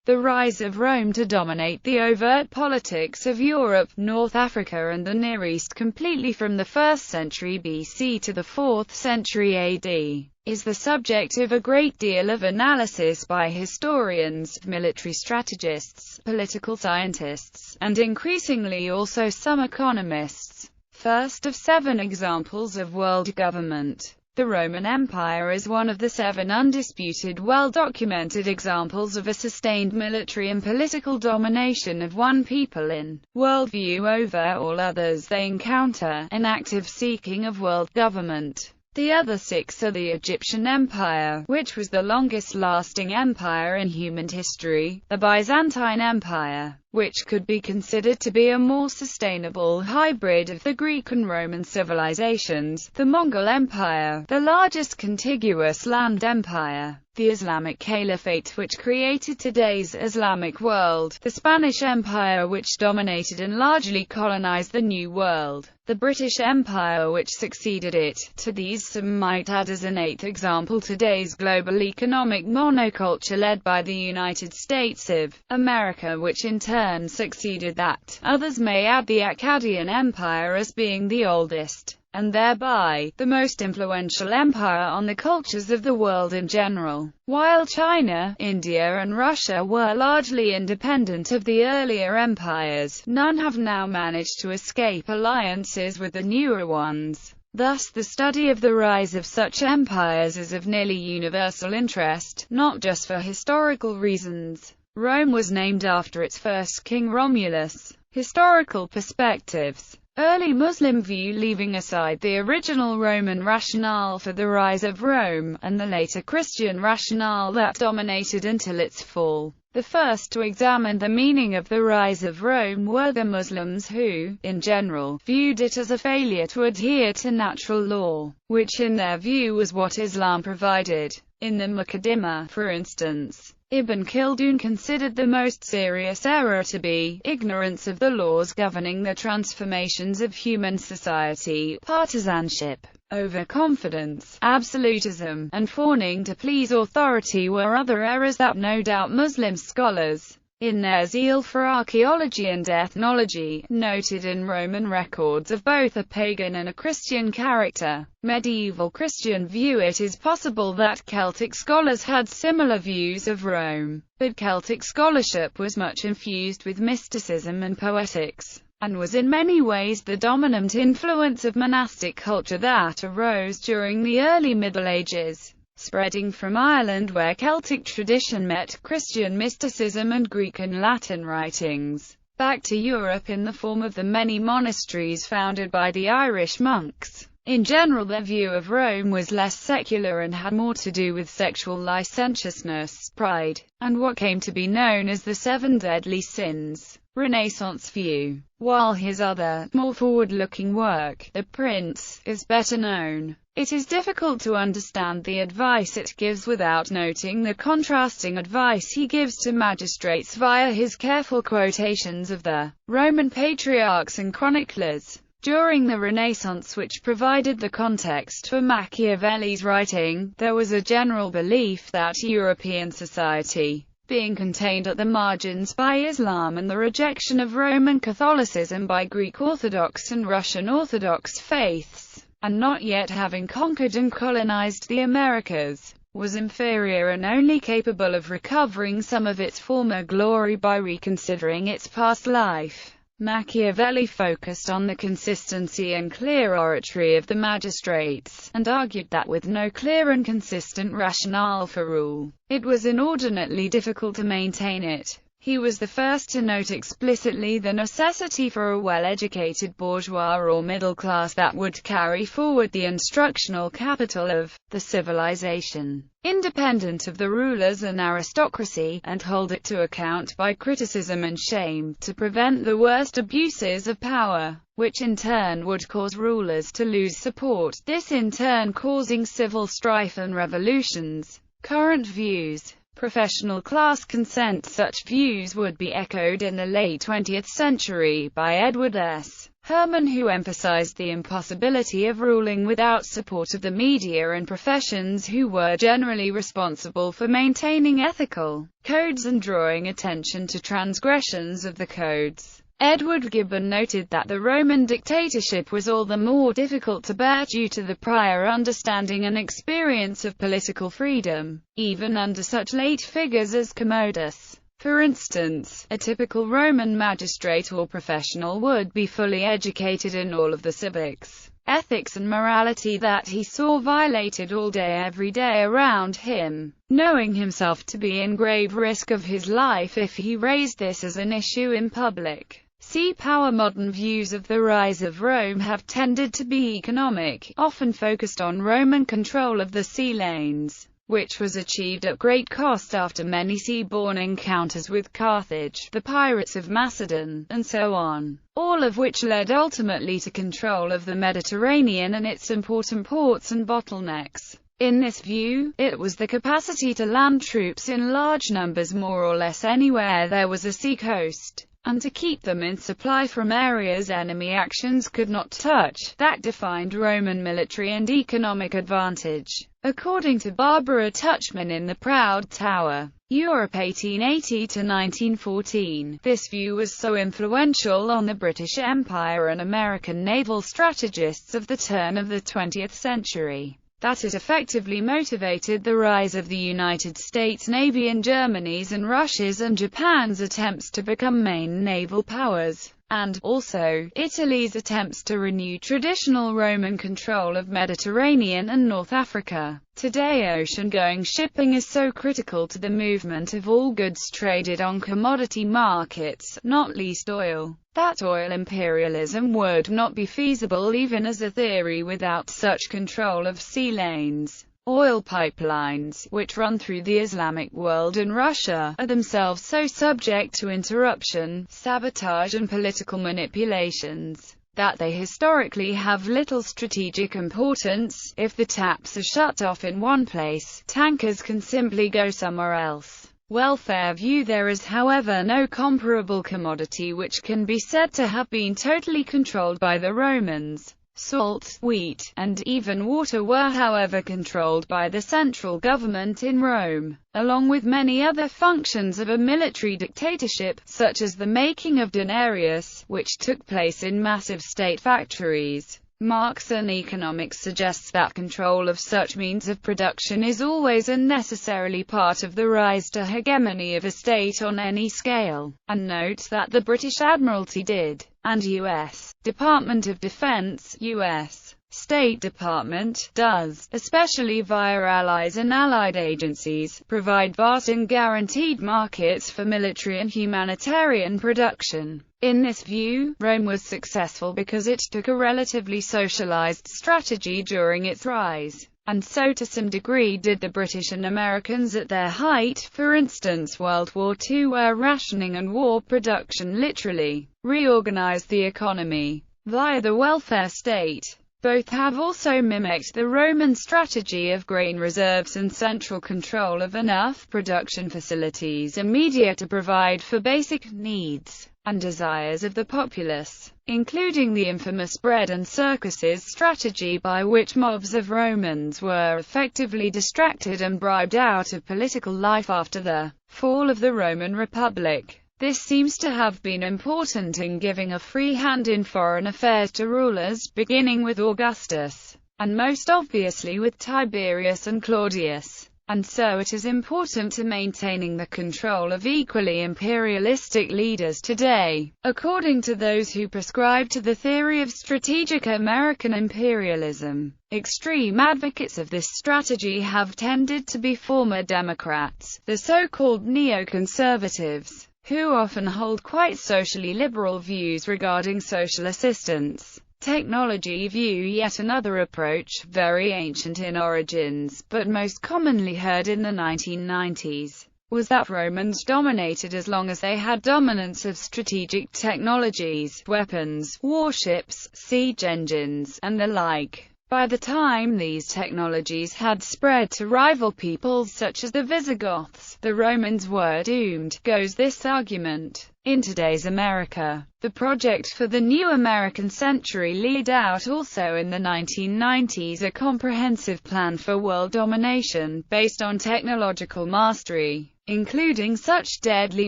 The rise of Rome to dominate the overt politics of Europe, North Africa and the Near East completely from the 1st century BC to the 4th century AD, is the subject of a great deal of analysis by historians, military strategists, political scientists, and increasingly also some economists. First of 7 examples of world government. The Roman Empire is one of the 7 undisputed, well-documented examples of a sustained military and political domination of one people in worldview over all others they encounter, an active seeking of world government. The other 6 are the Egyptian Empire, which was the longest-lasting empire in human history, the Byzantine Empire, which could be considered to be a more sustainable hybrid of the Greek and Roman civilizations, the Mongol Empire, the largest contiguous land empire, the Islamic Caliphate which created today's Islamic world, the Spanish Empire which dominated and largely colonized the New World, the British Empire which succeeded it. To these some might add as an 8th example today's global economic monoculture led by the United States of America, which in turn succeeded that. Others may add the Akkadian Empire as being the oldest, and thereby the most influential empire on the cultures of the world in general. While China, India and Russia were largely independent of the earlier empires, none have now managed to escape alliances with the newer ones. Thus the study of the rise of such empires is of nearly universal interest, not just for historical reasons. Rome was named after its first king Romulus. Historical perspectives. Early Muslim view, leaving aside the original Roman rationale for the rise of Rome, and the later Christian rationale that dominated until its fall. The first to examine the meaning of the rise of Rome were the Muslims who, in general, viewed it as a failure to adhere to natural law, which in their view was what Islam provided. In the Muqaddimah, for instance, Ibn Khaldun considered the most serious error to be ignorance of the laws governing the transformations of human society. Partisanship, overconfidence, absolutism, and fawning to please authority were other errors that no doubt Muslim scholars, in their zeal for archaeology and ethnology, noted in Roman records of both a pagan and a Christian character. Medieval Christian view. It is possible that Celtic scholars had similar views of Rome, but Celtic scholarship was much infused with mysticism and poetics, and was in many ways the dominant influence of monastic culture that arose during the early Middle Ages. Spreading from Ireland where Celtic tradition met Christian mysticism and Greek and Latin writings, back to Europe in the form of the many monasteries founded by the Irish monks. In general their view of Rome was less secular and had more to do with sexual licentiousness, pride, and what came to be known as the 7 deadly sins. Renaissance view. While his other, more forward-looking work, The Prince, is better known, it is difficult to understand the advice it gives without noting the contrasting advice he gives to magistrates via his careful quotations of the Roman patriarchs and chroniclers. During the Renaissance, which provided the context for Machiavelli's writing, there was a general belief that European society, being contained at the margins by Islam and the rejection of Roman Catholicism by Greek Orthodox and Russian Orthodox faiths, and not yet having conquered and colonized the Americas, was inferior and only capable of recovering some of its former glory by reconsidering its past life. Machiavelli focused on the consistency and clear oratory of the magistrates, and argued that with no clear and consistent rationale for rule, it was inordinately difficult to maintain it. He was the first to note explicitly the necessity for a well-educated bourgeois or middle class that would carry forward the instructional capital of the civilization, independent of the rulers and aristocracy, and hold it to account by criticism and shame, to prevent the worst abuses of power, which in turn would cause rulers to lose support, this in turn causing civil strife and revolutions. Current views. Professional class consent. Such views would be echoed in the late 20th century by Edward S. Hermann, who emphasized the impossibility of ruling without support of the media and professions, who were generally responsible for maintaining ethical codes and drawing attention to transgressions of the codes. Edward Gibbon noted that the Roman dictatorship was all the more difficult to bear due to the prior understanding and experience of political freedom, even under such late figures as Commodus. For instance, a typical Roman magistrate or professional would be fully educated in all of the civics, ethics and morality that he saw violated all day every day around him, knowing himself to be in grave risk of his life if he raised this as an issue in public. Sea power. Modern views of the rise of Rome have tended to be economic, often focused on Roman control of the sea lanes, which was achieved at great cost after many sea-borne encounters with Carthage, the pirates of Macedon, and so on, all of which led ultimately to control of the Mediterranean and its important ports and bottlenecks. In this view, it was the capacity to land troops in large numbers more or less anywhere there was a sea coast, and to keep them in supply from areas enemy actions could not touch, that defined Roman military and economic advantage. According to Barbara Tuchman in The Proud Tower, Europe 1880 to 1914, this view was so influential on the British Empire and American naval strategists of the turn of the 20th century, that it effectively motivated the rise of the United States Navy and Germany's and Russia's and Japan's attempts to become main naval powers, and, also, Italy's attempts to renew traditional Roman control of Mediterranean and North Africa. Today, ocean-going shipping is so critical to the movement of all goods traded on commodity markets, not least oil, that oil imperialism would not be feasible even as a theory without such control of sea lanes. Oil pipelines, which run through the Islamic world and Russia, are themselves so subject to interruption, sabotage and political manipulations, that they historically have little strategic importance. If the taps are shut off in one place, tankers can simply go somewhere else. Welfare view. There is, however, no comparable commodity which can be said to have been totally controlled by the Romans. Salt, wheat, and even water were, however, controlled by the central government in Rome, along with many other functions of a military dictatorship, such as the making of denarius, which took place in massive state factories. Marx in Economics suggests that control of such means of production is always and necessarily part of the rise to hegemony of a state on any scale, and notes that the British Admiralty did, and U.S. Department of Defense, U.S. State Department, does, especially via allies and allied agencies, provide vast and guaranteed markets for military and humanitarian production. In this view, Rome was successful because it took a relatively socialized strategy during its rise, and so to some degree did the British and Americans at their height. For instance, World War II, where rationing and war production literally reorganized the economy via the welfare state. Both have also mimicked the Roman strategy of grain reserves and central control of enough production facilities and media to provide for basic needs and desires of the populace, including the infamous bread and circuses strategy by which mobs of Romans were effectively distracted and bribed out of political life after the fall of the Roman Republic. This seems to have been important in giving a free hand in foreign affairs to rulers, beginning with Augustus, and most obviously with Tiberius and Claudius. And so it is important to maintaining the control of equally imperialistic leaders today. According to those who prescribe to the theory of strategic American imperialism, extreme advocates of this strategy have tended to be former Democrats, the so-called neoconservatives, who often hold quite socially liberal views regarding social assistance. Technology view. Yet another approach, very ancient in origins, but most commonly heard in the 1990s, was that Romans dominated as long as they had dominance of strategic technologies, weapons, warships, siege engines, and the like. By the time these technologies had spread to rival peoples such as the Visigoths, the Romans were doomed, goes this argument. In today's America, the project for the new American century laid out also in the 1990s a comprehensive plan for world domination, based on technological mastery, including such deadly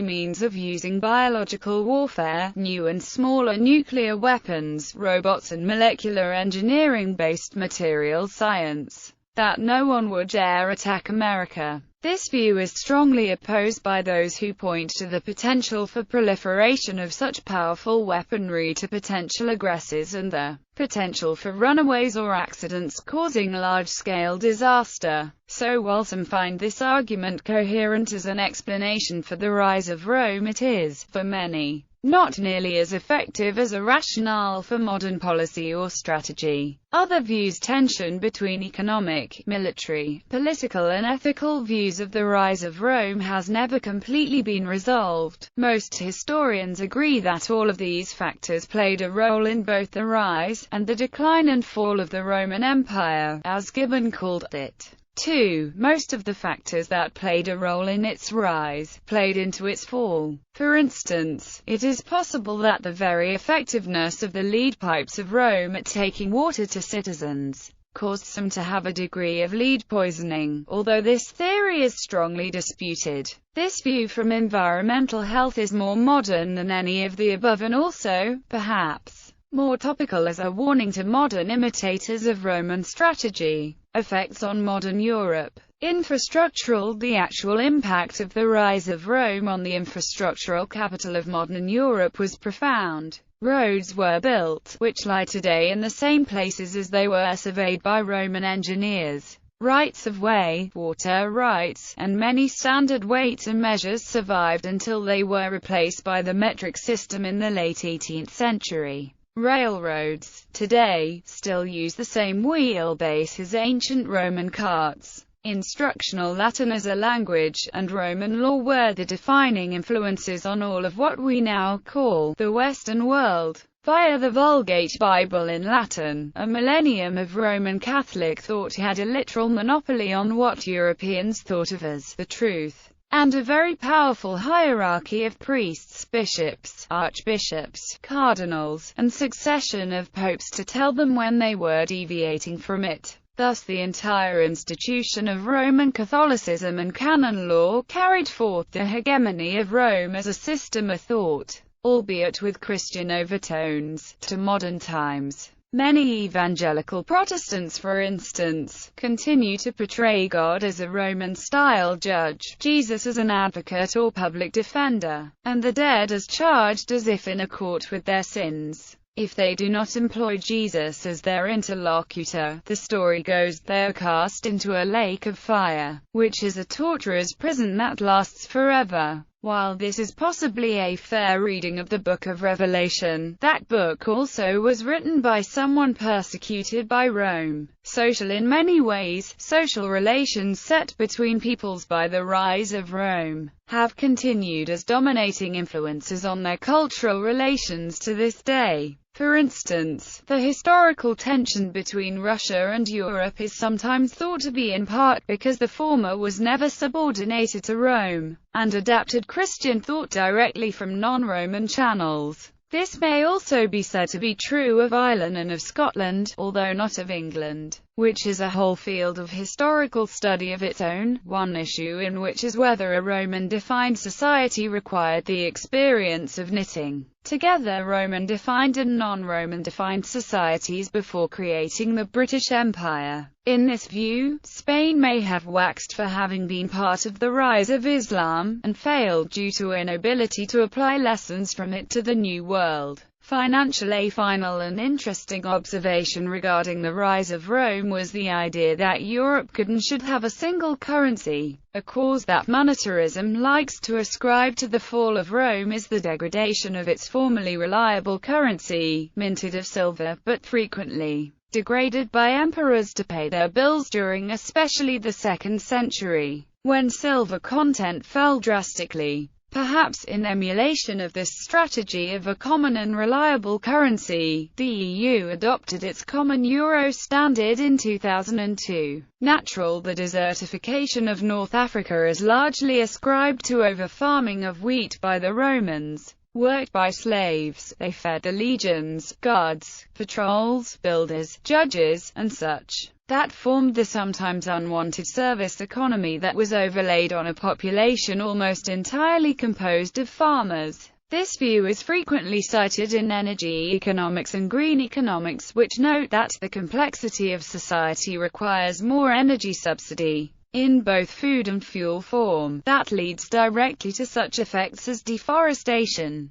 means of using biological warfare, new and smaller nuclear weapons, robots and molecular engineering-based material science, that no one would dare attack America. This view is strongly opposed by those who point to the potential for proliferation of such powerful weaponry to potential aggressors and the potential for runaways or accidents causing large-scale disaster. So while some find this argument coherent as an explanation for the rise of Rome, it is, for many, not nearly as effective as a rationale for modern policy or strategy. Other views tension between economic, military, political and ethical views of the rise of Rome has never completely been resolved. Most historians agree that all of these factors played a role in both the rise and the decline and fall of the Roman Empire, as Gibbon called it. 2. Most of the factors that played a role in its rise played into its fall. For instance, it is possible that the very effectiveness of the lead pipes of Rome at taking water to citizens caused some to have a degree of lead poisoning, although this theory is strongly disputed. This view from environmental health is more modern than any of the above and also, perhaps, more topical as a warning to modern imitators of Roman strategy. Effects on modern Europe. Infrastructural. The actual impact of the rise of Rome on the infrastructural capital of modern Europe was profound. Roads were built, which lie today in the same places as they were surveyed by Roman engineers. Rights of way, water rights, and many standard weights and measures survived until they were replaced by the metric system in the late 18th century. Railroads, today, still use the same wheelbase as ancient Roman carts. Instructional Latin as a language, and Roman law were the defining influences on all of what we now call the Western world. Via the Vulgate Bible in Latin, a millennium of Roman Catholic thought had a literal monopoly on what Europeans thought of as the truth, and a very powerful hierarchy of priests, bishops, archbishops, cardinals, and succession of popes to tell them when they were deviating from it. Thus the entire institution of Roman Catholicism and canon law carried forth the hegemony of Rome as a system of thought, albeit with Christian overtones, to modern times. Many evangelical Protestants, for instance, continue to portray God as a Roman-style judge, Jesus as an advocate or public defender, and the dead as charged as if in a court with their sins. If they do not employ Jesus as their interlocutor, the story goes, they are cast into a lake of fire, which is a torturer's prison that lasts forever. While this is possibly a fair reading of the Book of Revelation, that book also was written by someone persecuted by Rome. Social in many ways, social relations set between peoples by the rise of Rome have continued as dominating influences on their cultural relations to this day. For instance, the historical tension between Russia and Europe is sometimes thought to be in part because the former was never subordinated to Rome, and adapted Christian thought directly from non-Roman channels. This may also be said to be true of Ireland and of Scotland, although not of England, which is a whole field of historical study of its own. One issue in which is whether a Roman-defined society required the experience of knitting together Roman-defined and non-Roman-defined societies before creating the British Empire. In this view, Spain may have waxed for having been part of the rise of Islam, and failed due to inability to apply lessons from it to the New World. A final and interesting observation regarding the rise of Rome was the idea that Europe could and should have a single currency. A cause that monetarism likes to ascribe to the fall of Rome is the degradation of its formerly reliable currency, minted of silver, but frequently degraded by emperors to pay their bills during especially the 2nd century, when silver content fell drastically. Perhaps in emulation of this strategy of a common and reliable currency, the EU adopted its common euro standard in 2002. Natural, the desertification of North Africa is largely ascribed to over-farming of wheat by the Romans. Worked by slaves, they fed the legions, guards, patrols, builders, judges, and such. That formed the sometimes unwanted service economy that was overlaid on a population almost entirely composed of farmers. This view is frequently cited in energy economics and green economics, which note that the complexity of society requires more energy subsidy, in both food and fuel form, that leads directly to such effects as deforestation.